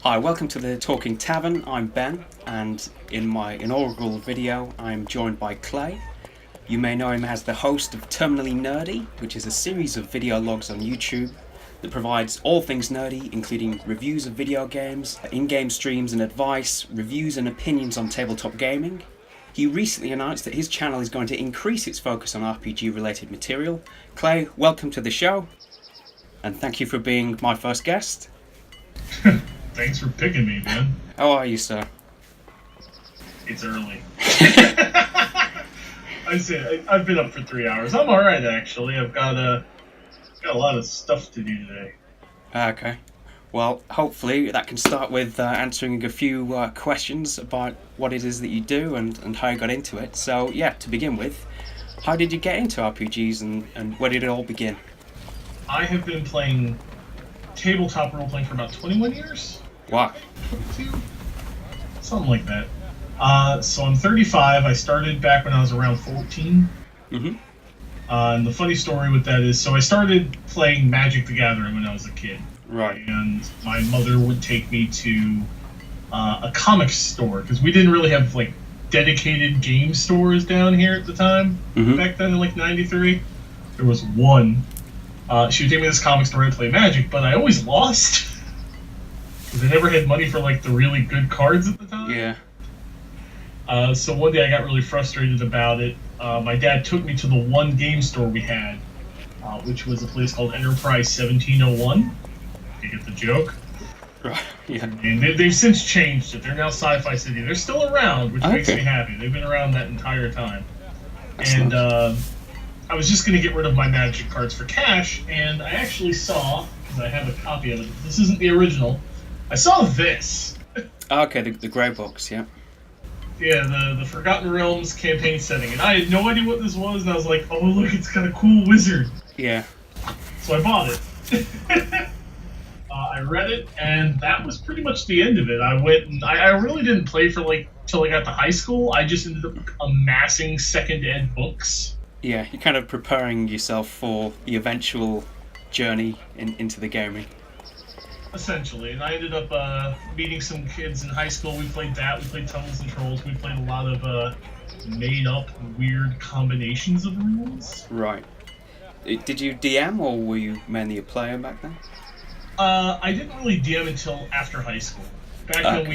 Hi, welcome to the Talking Tavern. I'm Ben, and in my inaugural video, I'm joined by Clay. You may know him as the host of Terminally Nerdy, which is a series of video logs on YouTube that provides all things nerdy, including reviews of video games, in-game streams and advice, reviews and opinions on tabletop gaming. He recently announced that his channel is going to increase its focus on RPG-related material. Clay, welcome to the show, and thank you for being my first guest. Thanks for picking me, man. How are you, sir? It's early. I've been up for 3 hours. I'm all right, actually. I've got a lot of stuff to do today. Okay. Well, hopefully that can start with answering a few questions about what it is that you do and how you got into it. So, yeah, to begin with, how did you get into RPGs and where did it all begin? I have been playing tabletop role-playing for about 21 years. Wow. 22? Something like that. So I'm 35. I started back when I was around 14. Mm-hmm. And the funny story with that is, so I started playing Magic the Gathering when I was a kid. Right. And my mother would take me to a comic store, because we didn't really have, like, dedicated game stores down here at the time. Mm-hmm. Back then in, like, 93. There was one. She would take me to this comic store and play Magic, but I always lost. Because I never had money for, like, the really good cards at the time. Yeah. So one day I got really frustrated about it. My dad took me to the one game store we had, which was a place called Enterprise 1701. You get the joke? Right. Yeah. And they've since changed it. They're now Sci-Fi City. They're still around, which makes me happy. They've been around that entire time. That's and nice. I was just going to get rid of my Magic cards for cash, and I actually saw, because I have a copy of it, this isn't the original, I saw this. Okay, the grey box, yeah. Yeah, the Forgotten Realms campaign setting, and I had no idea what this was, and I was like, oh look, it's got a cool wizard. Yeah. So I bought it. I read it, and that was pretty much the end of it. I went, and I really didn't play for like till I got to high school. I just ended up amassing second ed books. Yeah, you're kind of preparing yourself for the eventual journey into the gaming. Essentially, and I ended up meeting some kids in high school. We played that. We played Tunnels and Trolls. We played a lot of made-up weird combinations of rules. Right. Did you DM, or were you mainly a player back then? I didn't really DM until after high school. Back then,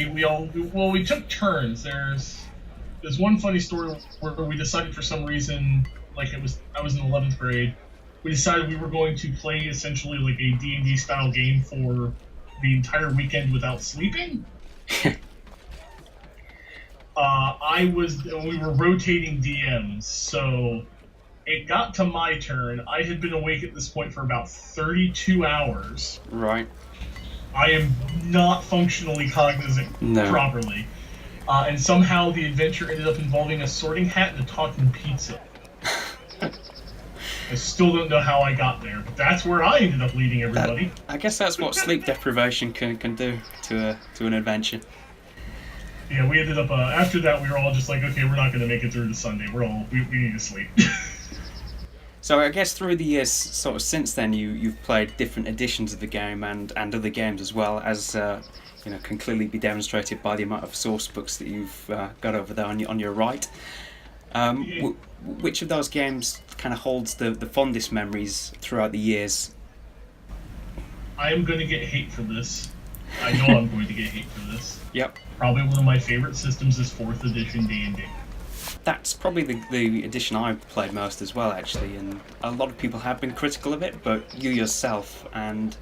we took turns. There's one funny story where we decided for some reason, like I was in 11th grade, we decided we were going to play essentially like a D&D style game for the entire weekend without sleeping. We were rotating DMs, so it got to my turn. I had been awake at this point for about 32 hours. Right. I am not functionally cognizant properly. And somehow the adventure ended up involving a sorting hat and a talking pizza. I still don't know how I got there, but that's where I ended up leading everybody. I guess that's what sleep deprivation can do to an adventure. Yeah, we ended up, after that we were all just like, okay, we're not going to make it through the Sunday. We need to sleep. So I guess through the years, sort of since then, you've played different editions of the game and other games as well, as can clearly be demonstrated by the amount of source books that you've got over there on your right. Which of those games kind of holds the fondest memories throughout the years? I am going to get hate for this. I know I'm going to get hate for this. Yep. Probably one of my favorite systems is 4th edition D&D. That's probably the edition I've played most as well, actually, and a lot of people have been critical of it, but you yourself and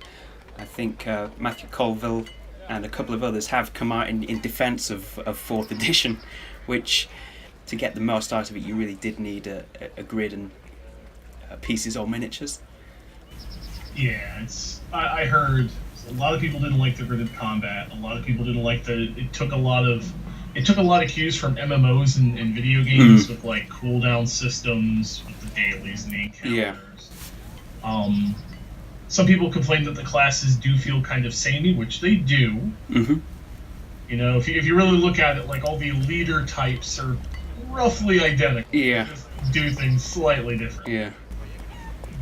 I think Matthew Colville and a couple of others have come out in defense of 4th edition, which, to get the most out of it, you really did need a grid and pieces or miniatures. Yeah, I heard a lot of people didn't like the gridded combat. A lot of people didn't like it took a lot of cues from MMOs and video games with like cooldown systems, with the dailies and the encounters. Yeah. Some people complained that the classes do feel kind of samey, which they do. Mm-hmm. You know, if you really look at it, like all the leader types are roughly identical. Yeah. Just do things slightly different. Yeah.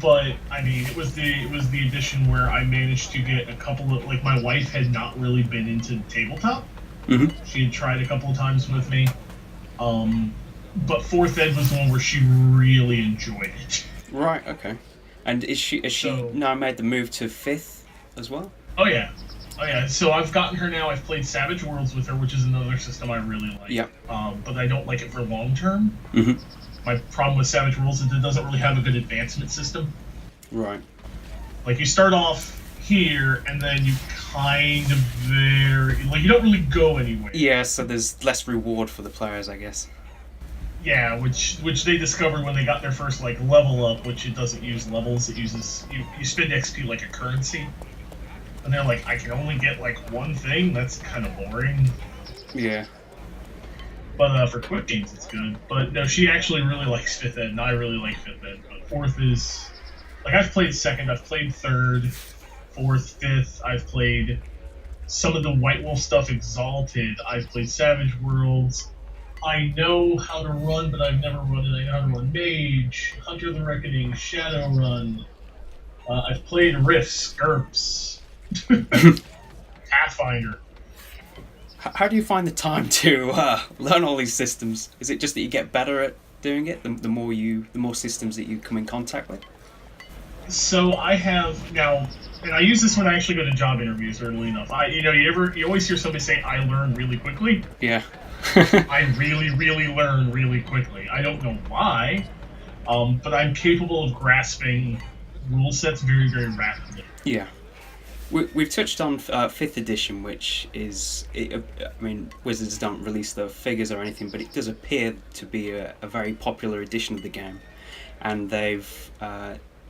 But I mean, it was the edition where I managed to get a couple of, like, my wife had not really been into tabletop. Hmm. She had tried a couple of times with me. But fourth ed was the one where she really enjoyed it. Right. Okay. And is she So, now made the move to fifth as well? oh yeah, oh yeah. So I've gotten her now. I've played Savage Worlds with her, which is another system I really like. Yeah. But I don't like it for long term. Hmm. My problem with Savage Worlds is it doesn't really have a good advancement system. Right. Like, you start off here, and then you kind of you don't really go anywhere. Yeah. So there's less reward for the players, I guess. Yeah, which they discovered when they got their first, like, level up, which it doesn't use levels. It uses you spend XP like a currency, and they're like, I can only get like one thing. That's kind of boring. Yeah. But for quick games, it's good. But no, she actually really likes fifth ed, and I really like fifth ed. But fourth is, like, I've played second, I've played third, fourth, fifth. I've played some of the White Wolf stuff, Exalted. I've played Savage Worlds. I know how to run, but I've never run it. I know how to run Mage, Hunter of the Reckoning, Shadowrun. I've played Rifts, GURPS, Pathfinder. How do you find the time to learn all these systems? Is it just that you get better at doing it the more systems that you come in contact with? So I have now, and I use this when I actually go to job interviews. Early enough, you always hear somebody say, "I learn really quickly." Yeah. I really, really learn really quickly. I don't know why, but I'm capable of grasping rule sets very, very rapidly. Yeah. We've touched on 5th edition, which is, I mean, Wizards don't release the figures or anything, but it does appear to be a very popular edition of the game. And they've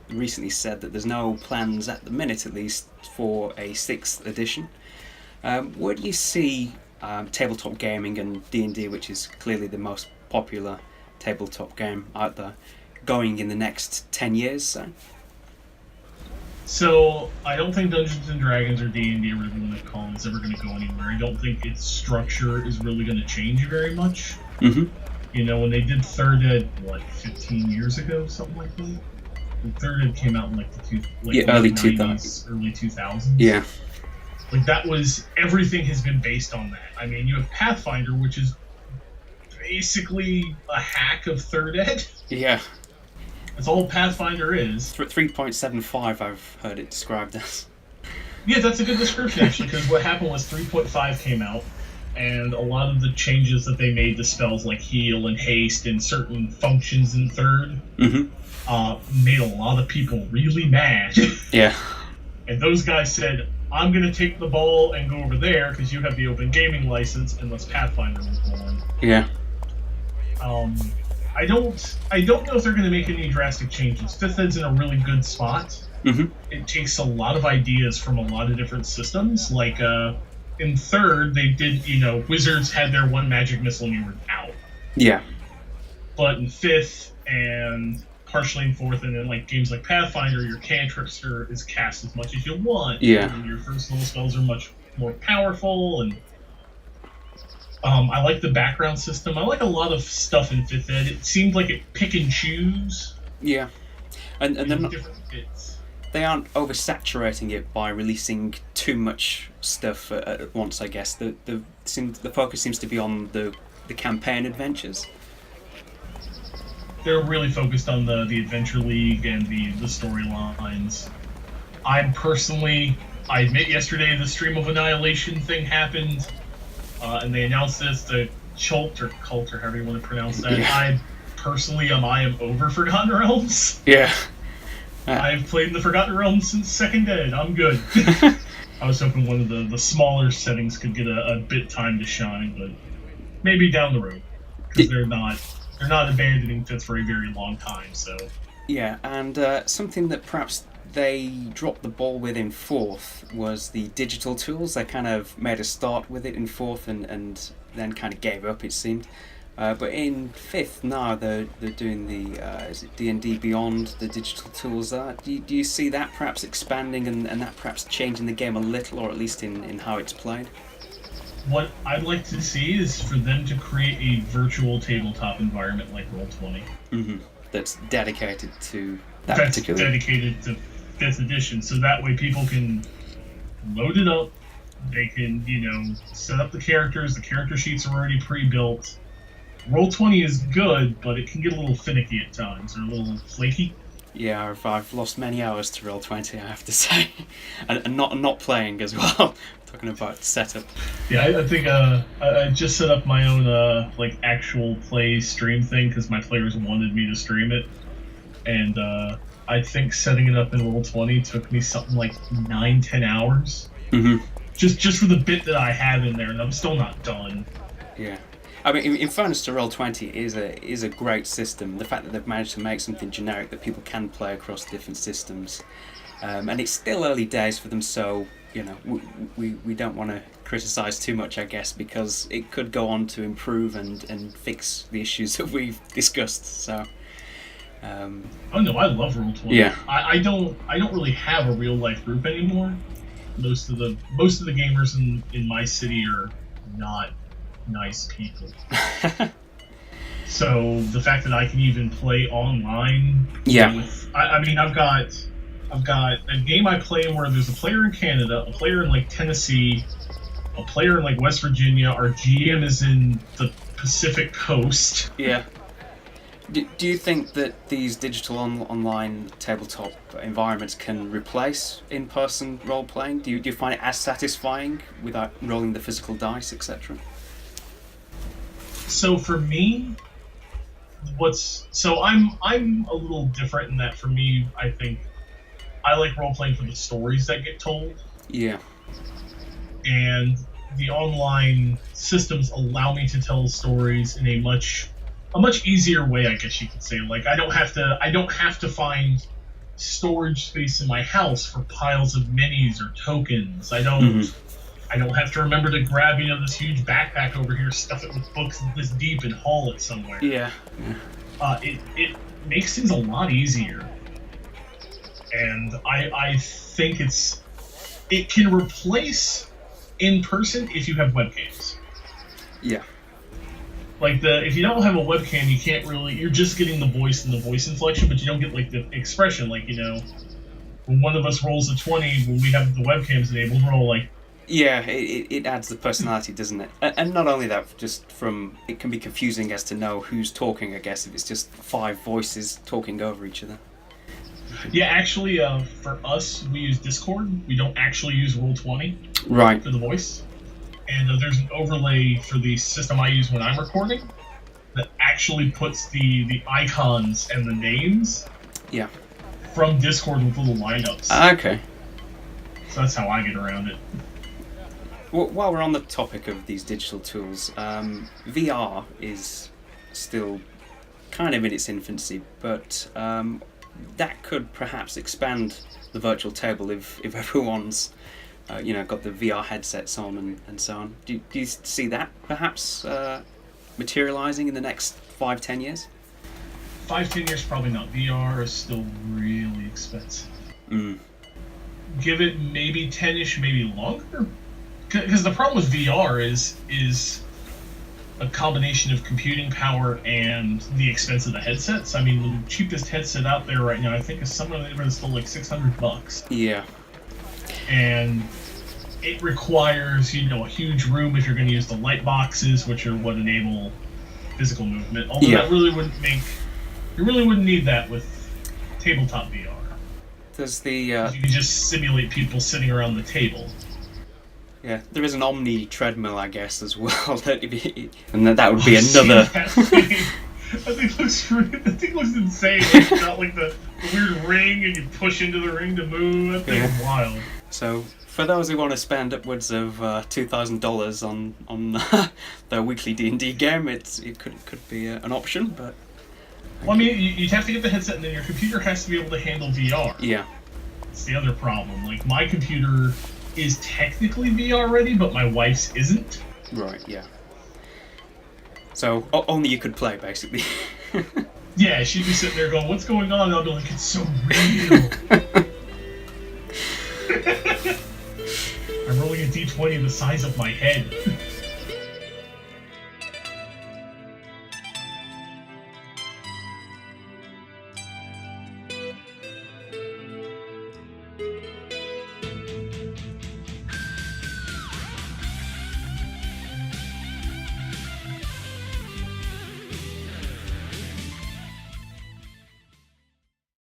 recently said that there's no plans, at the minute at least, for a 6th edition. Where do you see tabletop gaming and D&D, which is clearly the most popular tabletop game out there, going in the next 10 years, so? So I don't think Dungeons and Dragons or D&D or whatever you want to call it is ever going to go anywhere. I don't think its structure is really going to change very much. Mm-hmm. You know, when they did third ed, 15 years ago, something like that? The third ed came out in early 90s, early 2000s. Yeah. Like, that was, everything has been based on that. I mean, you have Pathfinder, which is basically a hack of third ed. Yeah. That's all Pathfinder is. 3.75 I've heard it described as. Yeah, that's a good description, actually, because what happened was 3.5 came out, and a lot of the changes that they made to spells like heal and haste and certain functions in third made a lot of people really mad. Yeah. And those guys said, I'm going to take the ball and go over there because you have the open gaming license, unless Pathfinder was born. Yeah. I don't know if they're going to make any drastic changes. Fifth Ed's in a really good spot. Mm-hmm. It takes a lot of ideas from a lot of different systems. Like, in third, they did, Wizards had their one magic missile and you were out. Yeah. But in fifth and partially in fourth, and then like games like Pathfinder, your cantrips is cast as much as you want. Yeah. And your first level spells are much more powerful, and I like the background system. I like a lot of stuff in fifth ed. It seemed like it pick and choose. Yeah. And they're not, different bits. They aren't oversaturating it by releasing too much stuff at once, I guess. The focus seems to be on the campaign adventures. They're really focused on the Adventure League and the storylines. I admit yesterday the Stream of Annihilation thing happened, and they announced this, the cult or however you want to pronounce that. Yeah. I personally I am over Forgotten Realms. Yeah. I've played in the Forgotten Realms since second ed. I'm good. I was hoping one of the smaller settings could get a bit time to shine, but maybe down the road, because they're not abandoning Fifth for a very long time. So yeah, and something that perhaps they dropped the ball with in fourth was the digital tools. They kind of made a start with it in fourth and then kind of gave up, it seemed. But in fifth now they're doing the is it D&D Beyond, the digital tools there. Do you see that perhaps expanding and that perhaps changing the game a little, or at least in how it's played? What I'd like to see is for them to create a virtual tabletop environment like Roll20. Mm-hmm. That's dedicated to that that's particular. dedicated to 5th edition, so that way people can load it up. They can, set up the characters. The character sheets are already pre-built. Roll20 is good, but it can get a little finicky at times, or a little flaky. Yeah, I've lost many hours to Roll20, I have to say, and not playing as well. Talking about setup. Yeah, I think I just set up my own actual play stream thing because my players wanted me to stream it, and I think setting it up in Roll20 took me something like 9-10 hours. Mm-hmm. Just for the bit that I have in there, and I'm still not done. Yeah. I mean, in fairness to Roll20, is a great system. The fact that they've managed to make something generic that people can play across different systems, and it's still early days for them, so we don't want to criticise too much, I guess, because it could go on to improve and fix the issues that we've discussed. So. Oh no, I love Roll20. Yeah. I don't really have a real life group anymore. Most of the gamers in my city are not nice people. So the fact that I can even play online, I mean, I've got a game I play where there's a player in Canada, a player in Tennessee, a player in West Virginia. Our GM is in the Pacific Coast. Yeah. Do you think that these digital online tabletop environments can replace in-person role-playing? Do you find it as satisfying without rolling the physical dice, etc.? So for me, I'm a little different in that for me, I think I like role-playing for the stories that get told. Yeah. And the online systems allow me to tell stories in a much easier way, I guess you could say. I don't have to find storage space in my house for piles of minis or tokens. I don't have to remember to grab this huge backpack over here, stuff it with books this deep, and haul it somewhere. Yeah. It makes things a lot easier, and I think it can replace in person if you have webcams. Yeah. If you don't have a webcam, you can't really. You're just getting the voice and the voice inflection, but you don't get the expression. When one of us rolls a 20, when we have the webcams enabled, we're all like. Yeah, it adds the personality, doesn't it? And not only that, it can be confusing as to know who's talking. I guess if it's just 5 voices talking over each other. Yeah, actually, for us, we use Discord. We don't actually use Roll20 right for the voice. And there's an overlay for the system I use when I'm recording that actually puts the icons and the names from Discord with little lineups. Okay. So that's how I get around it. Well, while we're on the topic of these digital tools, VR is still kind of in its infancy, but that could perhaps expand the virtual table if everyone's got the VR headsets on and so on. Do you see that perhaps materializing in the next 5-10 years? 5-10 years, probably not. VR is still really expensive. Mm. Give it maybe 10-ish, maybe longer. Because the problem with VR is a combination of computing power and the expense of the headsets. I mean, the cheapest headset out there right now, I think, is somewhere that's still $600. Yeah. And it requires, a huge room if you're going to use the light boxes, which are what enable physical movement. Although that really you really wouldn't need that with tabletop VR. There's the you can just simulate people sitting around the table. Yeah, there is an Omni treadmill, I guess, as well. And that would be another. That thing looks insane. It's got the weird ring, and you push into the ring to move. That thing's wild. So, for those who want to spend upwards of $2,000 on their weekly D&D game, it could be an option. But well, I mean, you'd have to get the headset, and then your computer has to be able to handle VR. Yeah, it's the other problem. My computer is technically VR ready, but my wife's isn't. Right. Yeah. So only you could play, basically. Yeah, she'd be sitting there going, "What's going on?" And I'll be like, "It's so real." I'm rolling a D20 the size of my head.